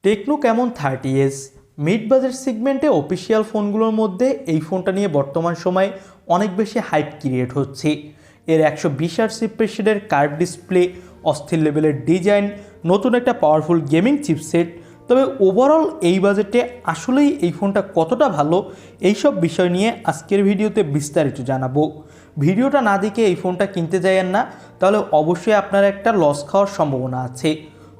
Techno Camon 30s mid budget সেগমেন্টে official ফোনগুলোর মধ্যে এই ফোনটা নিয়ে বর্তমান সময়ে অনেক বেশি হাইপ ক্রিয়েট হচ্ছে। এর 120 Hz রিফ্রেশের কার্ভ ডিসপ্লে, অস্থির লেভেলের ডিজাইন, নতুন একটা পাওয়ারফুল গেমিং চিপসেট। তবে ওভারঅল এই বাজেটে আসলেই এই ফোনটা কতটা ভালো, এইসব বিষয় নিয়ে আজকের ভিডিওতে বিস্তারিত জানাবো। ভিডিওটা না দেখে এই ফোনটা কিনতে যাইয়েন না, তাহলে অবশ্যই আপনার একটা লস খাওয়ার সম্ভাবনা আছে।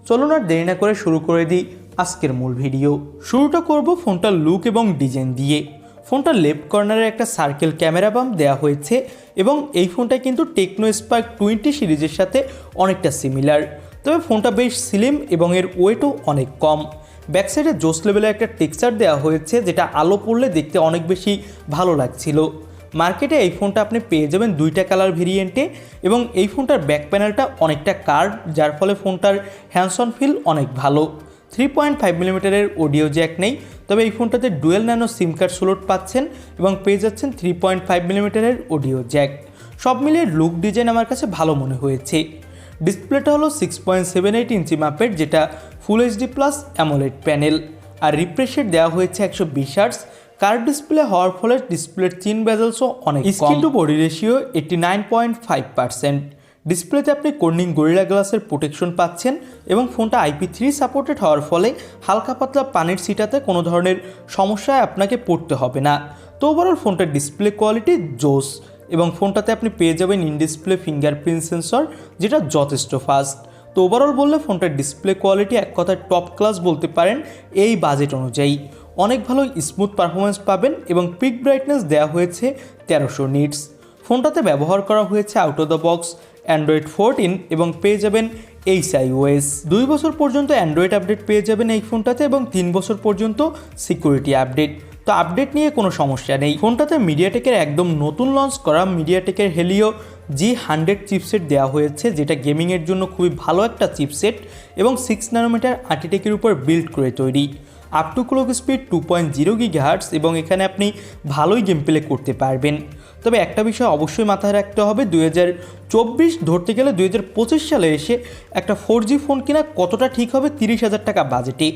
চলুন আর দেরি না করে শুরু করে দিই আজকের মূল ভিডিও। শুরুটা করব ফোনটার লুক এবং ডিজাইন দিয়ে। ফোনটার লেফট কর্নারে একটা সার্কেল ক্যামেরা বাম্প দেওয়া হয়েছে এবং এই ফোনটা কিন্তু টেকনো স্পার্ক 20 সিরিজের সাথে অনেকটা সিমিলার। তবে ফোনটা বেশ স্লিম এবং এর ওয়েটও অনেক কম। ব্যাক সাইডে জোস লেভেলের একটা টেক্সচার দেওয়া হয়েছে, যেটা আলো পড়লে দেখতে অনেক বেশি ভালো লাগছিল। মার্কেটে এই ফোনটা আপনি পেয়ে যাবেন দুইটা কালার ভেরিয়েন্টে এবং এই ফোনটার ব্যাক প্যানেলটা অনেকটা কার্ভ, যার ফলে ফোনটার হ্যান্ডস অন ফিল অনেক ভালো। 3.5mm অডিও জ্যাক নেই, তবে এই ফোনটাতে ডুয়েল ন্যানো সিম কার্ড স্লট পাচ্ছেন এবং পেয়ে যাচ্ছেন 3.5mm অডিও জ্যাক। সব মিলিয়ে লুক ডিজাইন আমার কাছে ভালো মনে হয়েছে। ডিসপ্লেটা হলো 6.78 ইঞ্চি মাপের, যেটা full HD plus AMOLED panel, আর রিফ্রেশ রেট দেওয়া হয়েছে 120 Hz। কার্ভ ডিসপ্লে হওয়ার ফলে ডিসপ্লের চিন বেজেলসও অনেক কম। Screen to body ratio 89.5%। ডিসপ্লেতে আপনি কর্নিং গরিলা গ্লাসের প্রোটেকশন পাচ্ছেন এবং ফোনটা IP3 সাপোর্টেড হওয়ার ফলে হালকা পাতলা পানির ছিটাতে কোনো ধরনের সমস্যায় আপনাকে পড়তে হবে না। তো ওভারঅল ফোনটার ডিসপ্লে কোয়ালিটি জোস এবং ফোনটাতে আপনি পেয়ে যাবেন ইন ডিসপ্লে ফিঙ্গারপ্রিন্ট সেন্সর, যেটা যথেষ্ট ফাস্ট। তো ওভারঅল বললে ফোনটার ডিসপ্লে কোয়ালিটি এক কথায় টপ ক্লাস বলতে পারেন এই বাজেট অনুযায়ী। অনেক ভালো স্মুথ পারফরমেন্স পাবেন এবং পিক ব্রাইটনেস দেওয়া হয়েছে 1300 নিটস। ফোনটাতে ব্যবহার করা হয়েছে out of the box Android 14 এবং পেয়ে যাবেন HiOS। 2 বছর পর্যন্ত অ্যান্ড্রয়েড আপডেট পেয়ে যাবেন এই ফোনটাতে এবং 3 বছর পর্যন্ত সিকিউরিটি আপডেট। তো আপডেট নিয়ে কোনো সমস্যা নেই। ফোনটাতে মিডিয়াটেকের একদম নতুন লঞ্চ করা মিডিয়াটেকের হেলিও G100 চিপসেট দেওয়া হয়েছে, যেটা গেমিংয়ের জন্য খুবই ভালো একটা চিপসেট এবং 6nm আর্কিটেক্টের উপর বিল্ড করে তৈরি। Up to clock speed 2.0 GHz এবং এখানে আপনি ভালোই গেম প্লে করতে পারবেন। তবে একটা বিষয় অবশ্যই মাথায় রাখতে হবে, 2024 ধরতে গেলে 2025 সালে এসে একটা 4G ফোন কিনা কতটা ঠিক হবে 30,000 টাকা বাজেটে,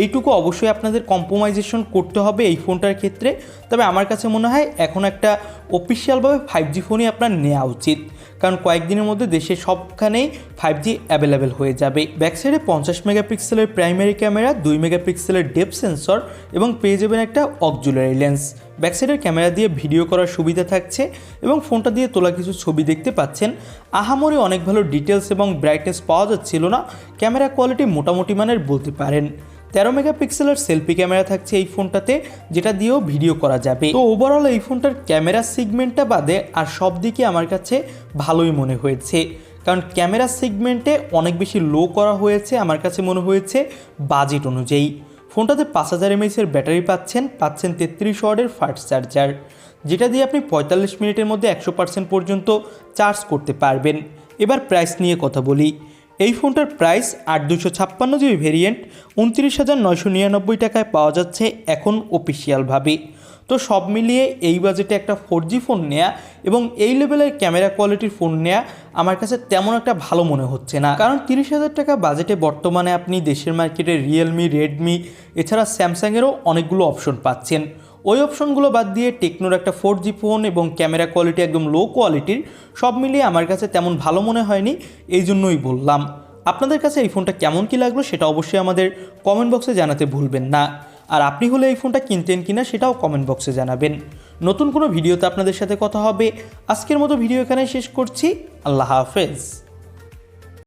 এইটুকু অবশ্যই আপনাদের কম্প্রোমাইজেশন করতে হবে এই ফোনটার ক্ষেত্রে। তবে আমার কাছে মনে হয় এখন একটা অফিসিয়ালভাবে 5G ফোনই আপনার নেওয়া উচিত, কারণ কয়েকদিনের মধ্যে দেশে সবখানেই 5G অ্যাভেলেবেল হয়ে যাবে। ব্যাক সাইডে 50 মেগাপিক্সেলের প্রাইমারি ক্যামেরা, 2 মেগাপিক্সেলের ডেপথ সেন্সর এবং পেয়ে যাবেন একটা অক্সিলারি লেন্স। ব্যাক সাইডের ক্যামেরা দিয়ে ভিডিও করার সুবিধা থাকছে এবং ফোনটা দিয়ে তোলা কিছু ছবি দেখতে পাচ্ছেন। আহামরি অনেক ভালো ডিটেলস এবং ব্রাইটনেস পাওয়া যাচ্ছিল না, ক্যামেরা কোয়ালিটি মোটামুটি মানের বলতে পারেন। 13 মেগাপিক্সেলের সেলফি ক্যামেরা থাকছে এই ফোনটাতে, যেটা দিয়েও ভিডিও করা যাবে। তো ওভারঅল এই ফোনটার ক্যামেরা সেগমেন্টটা বাদে আর সব দিকে আমার কাছে ভালোই মনে হয়েছে, কারণ ক্যামেরা সেগমেন্টে অনেক বেশি লো করা হয়েছে আমার কাছে মনে হয়েছে বাজেট অনুযায়ী। ফোনটাতে 5000 mAh ব্যাটারি পাচ্ছেন 33 ওয়াটের ফাস্ট চার্জার, যেটা দিয়ে আপনি 45 মিনিটের মধ্যে 100% পর্যন্ত চার্জ করতে পারবেন। এবার প্রাইস নিয়ে কথা বলি। এই ফোনটার প্রাইস 8256GB ভেরিয়েন্ট 29,999 টাকায় পাওয়া যাচ্ছে এখন অফিসিয়ালভাবে। তো সব মিলিয়ে এই বাজেটে একটা 4G ফোন নেয়া এবং এই লেভেলের ক্যামেরা কোয়ালিটির ফোন নেয়া আমার কাছে তেমন একটা ভালো মনে হচ্ছে না, কারণ 30,000 টাকা বাজেটে বর্তমানে আপনি দেশের মার্কেটে রিয়েলমি, রেডমি এছাড়া স্যামসাংয়েরও অনেকগুলো অপশন পাচ্ছেন। ওই অপশনগুলো বাদ দিয়ে টেকনোর একটা 4G ফোন এবং ক্যামেরা কোয়ালিটি একদম লো কোয়ালিটির, সব মিলিয়ে আমার কাছে তেমন ভালো মনে হয়নি, এই জন্যই বললাম। আপনাদের কাছে এই ফোনটা কেমন কি লাগলো সেটা অবশ্যই আমাদের কমেন্ট বক্সে জানাতে ভুলবেন না, আর আপনি হলে এই ফোনটা কিনতেন কিনা সেটাও কমেন্ট বক্সে জানাবেন। নতুন কোনো ভিডিওতে আপনাদের সাথে কথা হবে। আজকের মতো ভিডিও এখানে শেষ করছি। আল্লাহ হাফেজ।